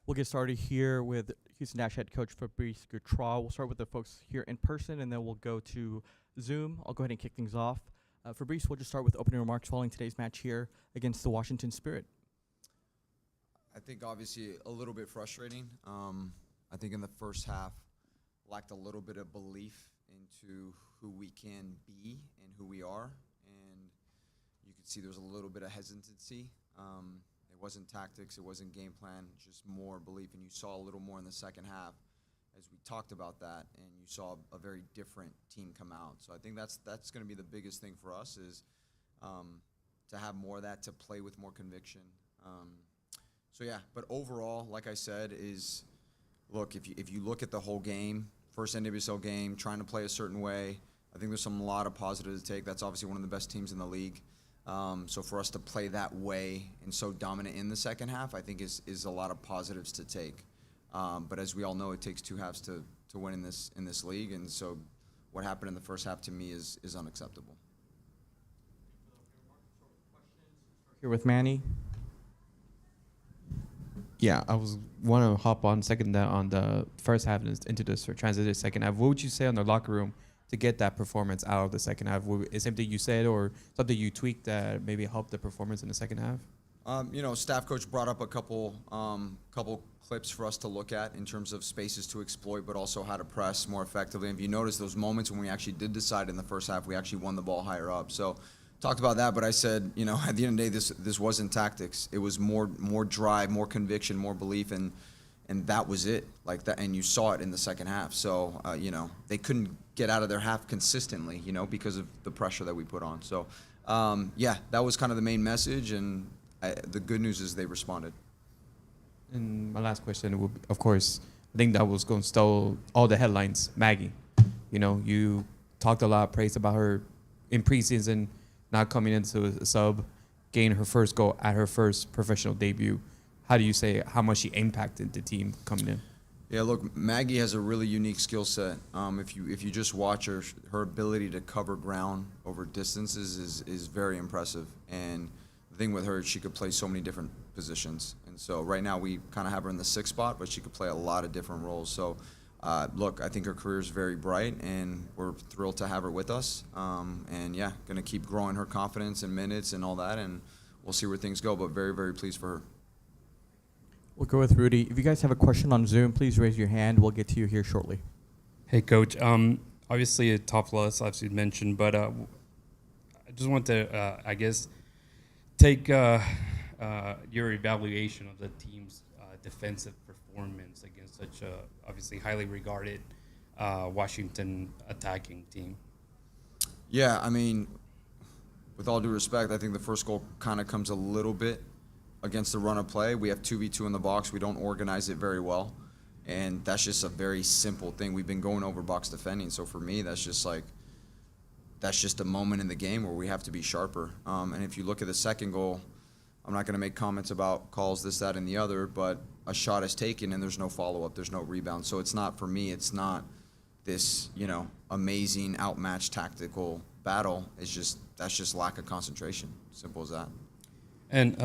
We'll get started here with Houston Dash head coach Fabrice Guttraw. We'll start with the folks here in person, and then we'll go to Zoom. I'll go ahead and kick things off. Fabrice, we'll just start with opening remarks following today's match here against the Washington Spirit. I think obviously a little bit frustrating. I think in the first half lacked a little bit of belief into who we can be and who we are, and you could see there was a little bit of hesitancy. It wasn't tactics, it wasn't game plan, just more belief, and you saw a little more in the second half as we talked about that, and you saw a very different team come out. So I think that's going to be the biggest thing for us is to have more of that, to play with more conviction. So yeah, but overall, like I said, is look, if you look at the whole game, first NWSL game, trying to play a certain way, I think there's a lot of positives to take. That's obviously one of the best teams in the league. So for us to play that way and so dominant in the second half, I think is a lot of positives to take. But as we all know, it takes two halves to win in this league, and so what happened in the first half to me is unacceptable. Here with Manny. Yeah, I want to hop on on the first half and into this transition second half. What would you say on the locker room to get that performance out of the second half? Is something you said or something you tweaked that maybe helped the performance in the second half? Staff coach brought up a couple clips for us to look at in terms of spaces to exploit, but also how to press more effectively. And if you notice those moments when we actually did decide in the first half, we actually won the ball higher up. So talked about that, but I said, at the end of the day, this wasn't tactics. It was more drive, more conviction, more belief, and that was it. Like that, and you saw it in the second half. So they couldn't get out of their half consistently, because of the pressure that we put on. So that was kind of the main message, and the good news is they responded. And my last question would be, of course, I think that was going to steal all the headlines. Maggie, you talked a lot of praise about her in preseason, not coming into a sub, getting her first goal at her first professional debut. How do you say how much she impacted the team coming in? Yeah, look, Maggie has a really unique skill set. If you just watch her ability to cover ground over distances is very impressive. And the thing with her, she could play so many different positions. And so right now we kind of have her in the 6th spot, but she could play a lot of different roles. So look, I think her career is very bright, and we're thrilled to have her with us. And yeah, going to keep growing her confidence and minutes and all that, and we'll see where things go. But very, very pleased for her. We'll go with Rudy. If you guys have a question on Zoom, please raise your hand. We'll get to you here shortly. Hey, Coach. Obviously a tough loss, as you mentioned, but I just want to, take your evaluation of the team's defensive performance against such a obviously highly regarded Washington attacking team. Yeah, I mean, with all due respect, I think the first goal kind of comes a little bit against the run of play. We have 2v2 in the box. We don't organize it very well, and that's just a very simple thing. We've been going over box defending, so for me, that's just a moment in the game where we have to be sharper. And if you look at the second goal, I'm not going to make comments about calls, this, that, and the other, but a shot is taken and there's no follow-up, there's no rebound. So it's not, for me, it's not this, amazing outmatched tactical battle. That's just lack of concentration. Simple as that. And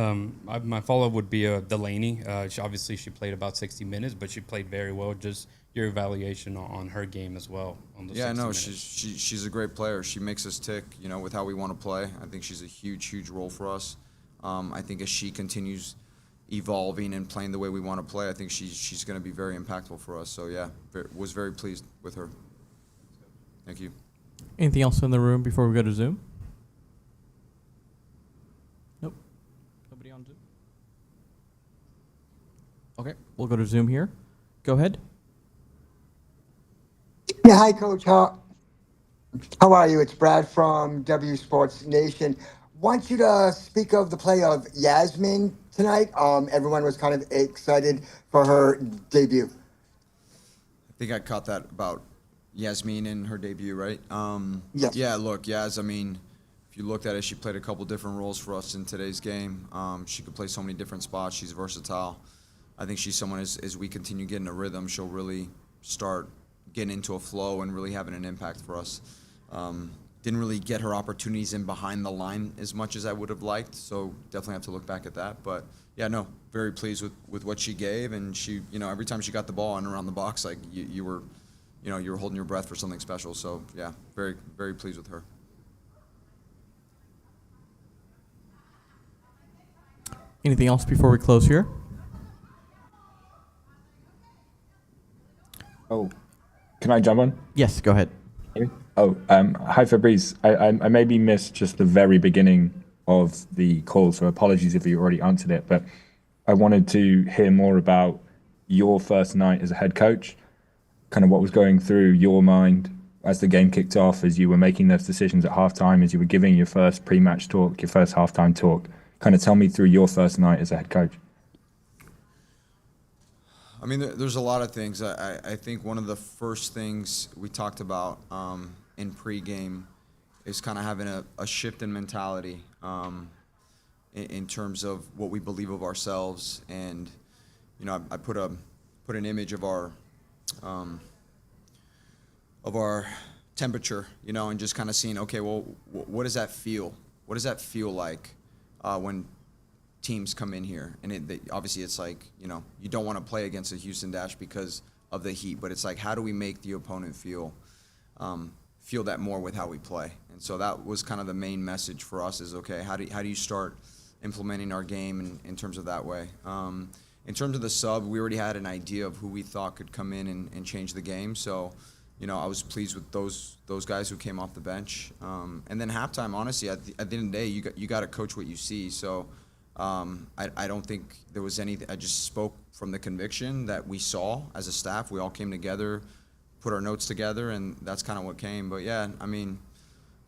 my follow-up would be Delaney. She played about 60 minutes, but she played very well. Just your evaluation on her game as well. On those 60 minutes. She's a great player. She makes us tick, with how we want to play. I think she's a huge role for us. I think as she continues evolving and playing the way we want to play, I think she's going to be very impactful for us. So yeah, was very pleased with her. Thank you. Anything else in the room before we go to Zoom? Nope. Nobody on Zoom? Okay, we'll go to Zoom here. Go ahead. Yeah, hi, Coach. How are you? It's Brad from W Sports Nation. Want you to speak of the play of Yasmin tonight. Everyone was kind of excited for her debut. I think I caught that about Yasmin in her debut, right? Yes. Yeah, look, Yas, I mean, if you looked at it, she played a couple different roles for us in today's game. She could play so many different spots. She's versatile. I think she's someone, as we continue getting a rhythm, she'll really start getting into a flow and really having an impact for us. didn't really get her opportunities in behind the line as much as I would have liked. So definitely have to look back at that. But yeah, no, very pleased with what she gave. And she, every time she got the ball and around the box, like you were holding your breath for something special. So yeah, very, very pleased with her. Anything else before we close here? Oh, can I jump on? Yes, go ahead. Oh, hi Fabrice. I maybe missed just the very beginning of the call, so apologies if you already answered it, but I wanted to hear more about your first night as a head coach, kind of what was going through your mind as the game kicked off, as you were making those decisions at halftime, as you were giving your first pre-match talk, your first halftime talk. Kind of tell me through your first night as a head coach. I mean, there's a lot of things. I think one of the first things we talked about in pregame is kind of having a shift in mentality in terms of what we believe of ourselves. And, I put an image of our temperature, and just kind of seeing, okay, well, what does that feel? What does that feel like when teams come in here? And obviously it's like, you don't want to play against a Houston Dash because of the heat, but it's like, how do we make the opponent feel that more with how we play? And so that was kind of the main message for us is, okay, how do you start implementing our game in terms of that way? In terms of the sub, we already had an idea of who we thought could come in and change the game. So, I was pleased with those guys who came off the bench. And then halftime, honestly, at the end of the day, you got to coach what you see. So I don't think there was anything. I just spoke from the conviction that we saw as a staff. We all came together, put our notes together, and that's kind of what came. But yeah, I mean,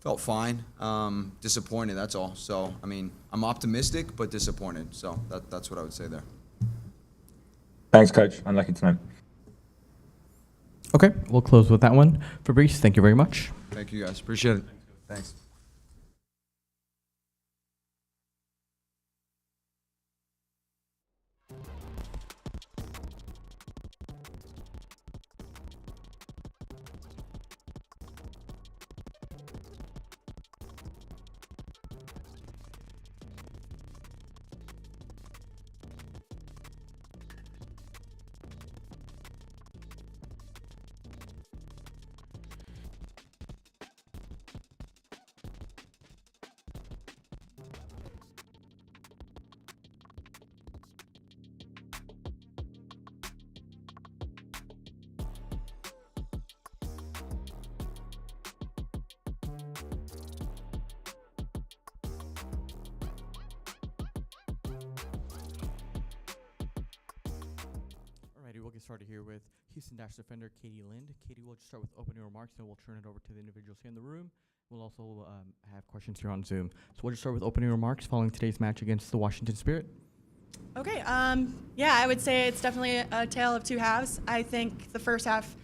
felt fine. Disappointed, that's all. So, I mean, I'm optimistic but disappointed. So that's what I would say there. Thanks, Coach. Unlucky tonight. Okay, we'll close with that one. Fabrice, thank you very much. Thank you, guys. Appreciate it. Thanks. Alrighty, we'll get started here with Houston Dash defender Katie Lind. Katie, we'll just start with opening remarks, then we'll turn it over to the individuals here in the room. We'll also have questions here on Zoom. So we'll just start with opening remarks following today's match against the Washington Spirit. Okay, yeah, I would say it's definitely a tale of two halves. I think the first half,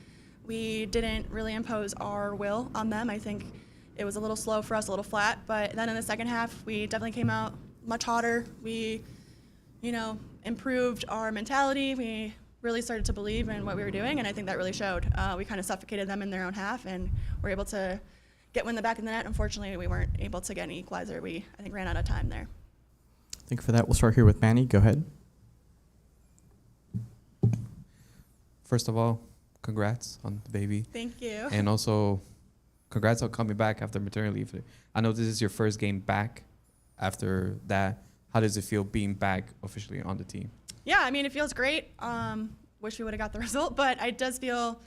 we didn't really impose our will on them. I think it was a little slow for us, a little flat. But then in the second half, we definitely came out much hotter. We, improved our mentality. We really started to believe in what we were doing, and I think that really showed. We kind of suffocated them in their own half, and were able to get one in the back of the net. Unfortunately, we weren't able to get an equalizer. We, I think, ran out of time there. Thank you for that. We'll start here with Manny. Go ahead. First of all, congrats on the baby. Thank you. And also, congrats on coming back after maternity leave. I know this is your first game back after that. How does it feel being back officially on the team? Yeah, I mean, it feels great. Wish we would have got the result, but it does feel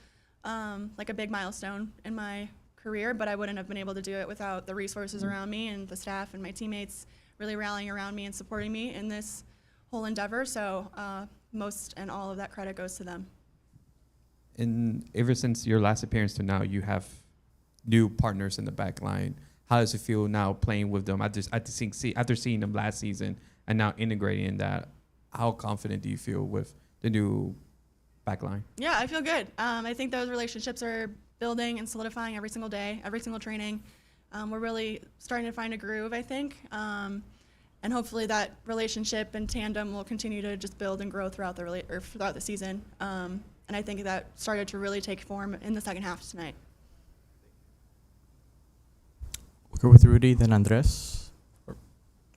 like a big milestone in my career, but I wouldn't have been able to do it without the resources around me and the staff and my teammates really rallying around me and supporting me in this whole endeavor. So most and all of that credit goes to them. And ever since your last appearance to now, you have new partners in the back line. How does it feel now playing with them after seeing them last season and now integrating in that? How confident do you feel with the new back line? Yeah, I feel good. I think those relationships are building and solidifying every single day, every single training. We're really starting to find a groove, I think. And hopefully that relationship and tandem will continue to just build and grow throughout the season. And I think that started to really take form in the second half tonight. We'll go with Rudy, then Andres. Or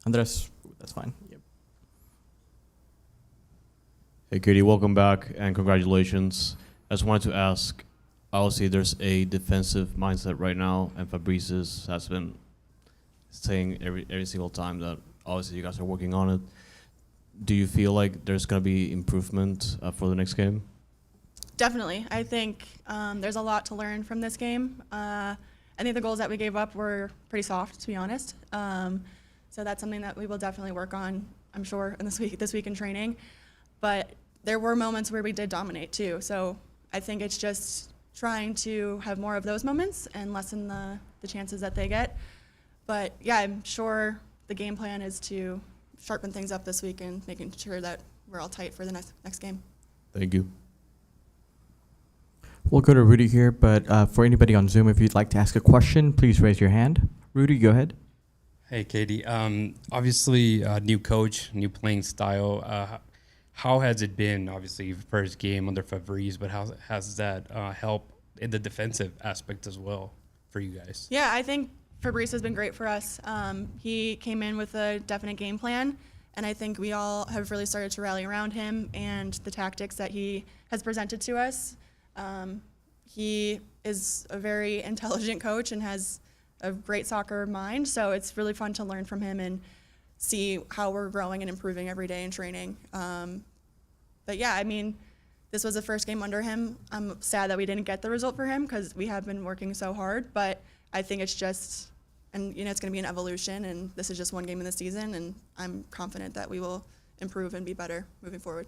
Andres, that's fine. Yep. Hey, Katie, welcome back and congratulations. I just wanted to ask, obviously there's a defensive mindset right now, and Fabrice has been saying every single time that obviously you guys are working on it. Do you feel like there's going to be improvement for the next game? Definitely. I think there's a lot to learn from this game. I think the goals that we gave up were pretty soft, to be honest. So that's something that we will definitely work on, I'm sure, in this week in training. But there were moments where we did dominate too. So I think it's just trying to have more of those moments and lessen the chances that they get. But yeah, I'm sure the game plan is to sharpen things up this week and making sure that we're all tight for the next game. Thank you. We'll go to Rudy here, but for anybody on Zoom, if you'd like to ask a question, please raise your hand. Rudy, go ahead. Hey, Katie. Obviously, new coach, new playing style. How has it been? Obviously, first game under Fabrice, but how has that helped in the defensive aspect as well for you guys? Yeah, I think Fabrice has been great for us. He came in with a definite game plan, and I think we all have really started to rally around him and the tactics that he has presented to us. He is a very intelligent coach and has a great soccer mind, so it's really fun to learn from him and see how we're growing and improving every day in training. But yeah, I mean, this was the first game under him. I'm sad that we didn't get the result for him because we have been working so hard, but I think it's just, and it's going to be an evolution, and this is just one game in the season, and I'm confident that we will improve and be better moving forward.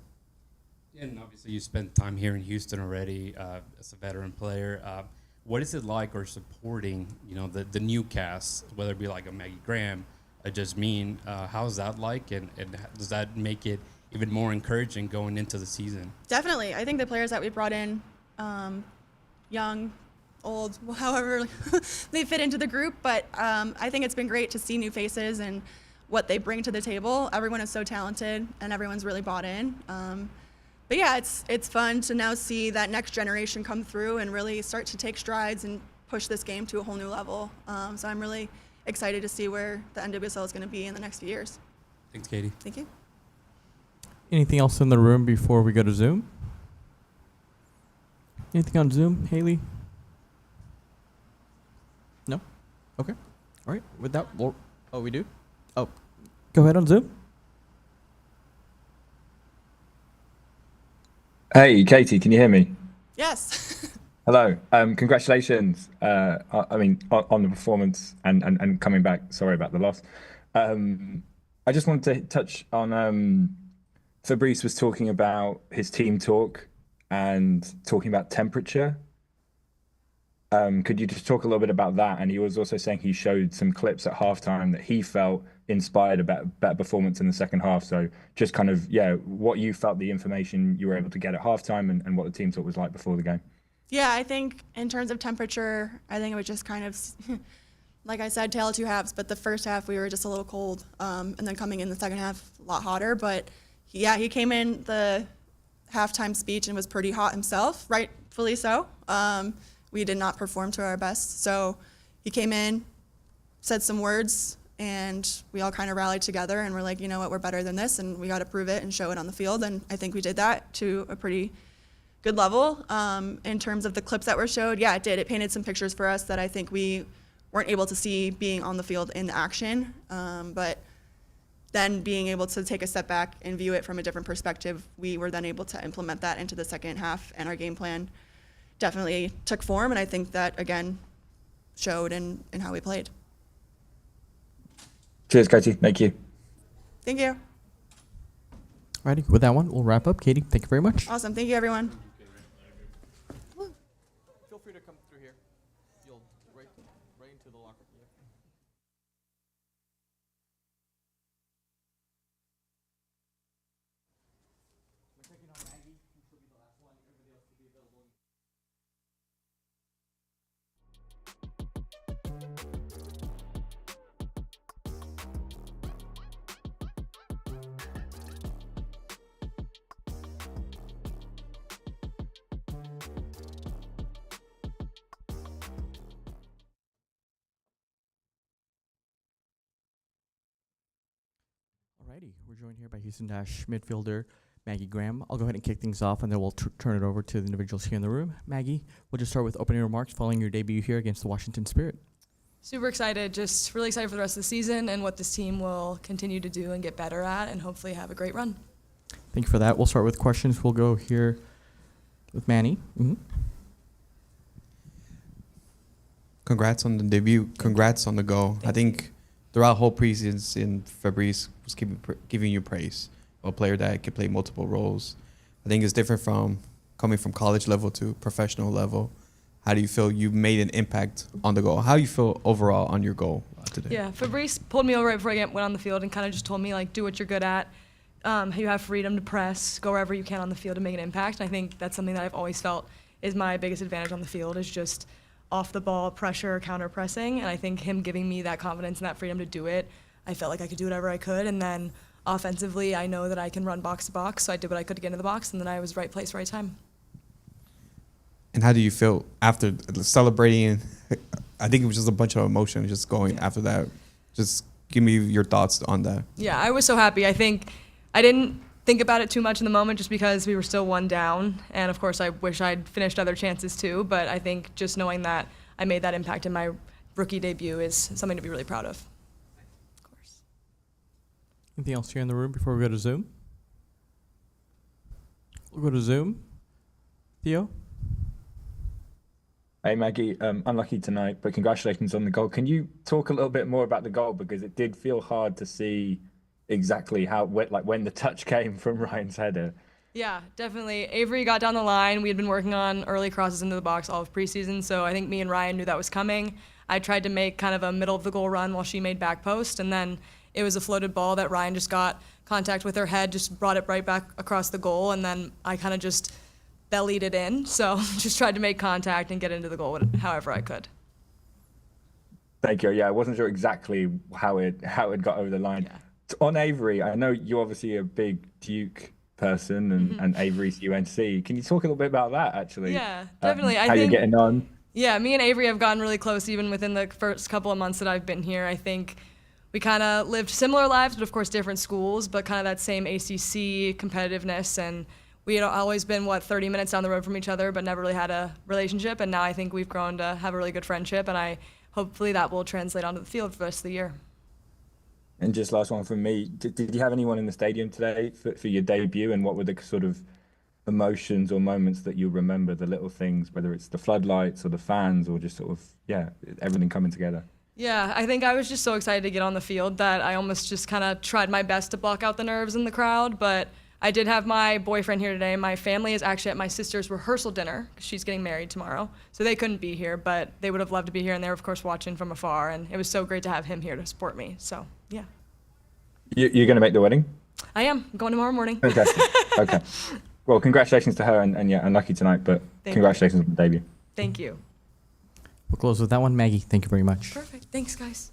And obviously, you spent time here in Houston already as a veteran player. What is it like, or supporting, the new cast, whether it be like a Maggie Graham, a Jasmine? How's that like, and does that make it even more encouraging going into the season? Definitely. I think the players that we brought in, young, old, however they fit into the group, but I think it's been great to see new faces and what they bring to the table. Everyone is so talented, and everyone's really bought in. But yeah, it's fun to now see that next generation come through and really start to take strides and push this game to a whole new level. So I'm really excited to see where the NWSL is going to be in the next few years. Thanks, Katie. Thank you. Anything else in the room before we go to Zoom? Anything on Zoom, Haley? No? Okay. All right. With that, we do? Oh, go ahead on Zoom. Hey, Katie, can you hear me? Yes. Hello. Congratulations. On the performance and coming back. Sorry about the loss. I just wanted to touch on Fabrice was talking about his team talk and talking about temperature. Could you just talk a little bit about that? And he was also saying he showed some clips at halftime that he felt inspired about better performance in the second half. So just kind of, what you felt, the information you were able to get at halftime and what the team talk was like before the game. Yeah, I think in terms of temperature, I think it was just kind of, like I said, tale of two halves. But the first half, we were just a little cold. And then coming in the second half, a lot hotter. But yeah, he came in the halftime speech and was pretty hot himself, rightfully so. We did not perform to our best. So he came in, said some words, and we all kind of rallied together and we're like, you know what, we're better than this and we got to prove it and show it on the field. And I think we did that to a pretty good level. In terms of the clips that were showed, yeah, it did. It painted some pictures for us that I think we weren't able to see being on the field in action. But then being able to take a step back and view it from a different perspective, we were then able to implement that into the second half, and our game plan definitely took form, and I think that, again, showed in how we played. Cheers, Katie. Thank you. Thank you. Alrighty, with that one, we'll wrap up. Katie, thank you very much. Awesome. Thank you, everyone. Feel free to come through here. You'll right into the locker room. Alrighty, we're joined here by Houston Dash midfielder Maggie Graham. I'll go ahead and kick things off, and then we'll turn it over to the individuals here in the room. Maggie, we'll just start with opening remarks following your debut here against the Washington Spirit. Super excited, just really excited for the rest of the season and what this team will continue to do and get better at and hopefully have a great run. Thank you for that. We'll start with questions. We'll go here with Manny. Congrats on the debut. Congrats on the goal. I think throughout whole preseason, Fabrice was giving you praise. A player that can play multiple roles. I think it's different from coming from college level to professional level. How do you feel you made an impact on the goal? How do you feel overall on your goal today? Yeah, Fabrice pulled me over right before I went on the field and kind of just told me, like, do what you're good at. You have freedom to press, go wherever you can on the field to make an impact. And I think that's something that I've always felt is my biggest advantage on the field is just off the ball pressure, counter pressing. And I think him giving me that confidence and that freedom to do it, I felt like I could do whatever I could. And then offensively, I know that I can run box to box. So I did what I could to get into the box, and then I was right place, right time. And how do you feel after celebrating? I think it was just a bunch of emotion just going after that. Just give me your thoughts on that. Yeah, I was so happy. I think I didn't think about it too much in the moment just because we were still one down. And of course, I wish I'd finished other chances too. But I think just knowing that I made that impact in my rookie debut is something to be really proud of. Of course. Anything else here in the room before we go to Zoom? We'll go to Zoom. Theo? Hey Maggie, unlucky tonight, but congratulations on the goal. Can you talk a little bit more about the goal, because it did feel hard to see exactly how when the touch came from Ryan's header. Yeah, definitely. Avery got down the line. We had been working on early crosses into the box all of preseason, so I think me and Ryan knew that was coming. I tried to make kind of a middle of the goal run while she made back post, and then it was a floated ball that Ryan just got contact with her head, just brought it right back across the goal, and then I kind of just bellied it in. So just tried to make contact and get into the goal however I could. Thank you. Yeah, I wasn't sure exactly how it got over the line. Yeah. On Avery, I know you're obviously a big Duke person and Avery's UNC. Can you talk a little bit about that actually? Yeah, definitely. How you're getting on? Yeah, me and Avery have gotten really close even within the first couple of months that I've been here. I think we kind of lived similar lives, but of course different schools, but kind of that same ACC competitiveness. And we had always been, 30 minutes down the road from each other, but never really had a relationship. And now I think we've grown to have a really good friendship, and hopefully that will translate onto the field for the rest of the year. And just last one from me. Did you have anyone in the stadium today for your debut, and what were the sort of emotions or moments that you remember, the little things, whether it's the floodlights or the fans or just sort of, everything coming together? Yeah, I think I was just so excited to get on the field that I almost just kind of tried my best to block out the nerves in the crowd. But I did have my boyfriend here today. My family is actually at my sister's rehearsal dinner because she's getting married tomorrow. So they couldn't be here, but they would have loved to be here. And they were, of course, watching from afar. And it was so great to have him here to support me. So, yeah. You're going to make the wedding? I am. I'm going tomorrow morning. Fantastic. Okay. Well, congratulations to her. And unlucky tonight, but congratulations on the debut. Thank you. We'll close with that one. Maggie, thank you very much. Perfect. Thanks, guys.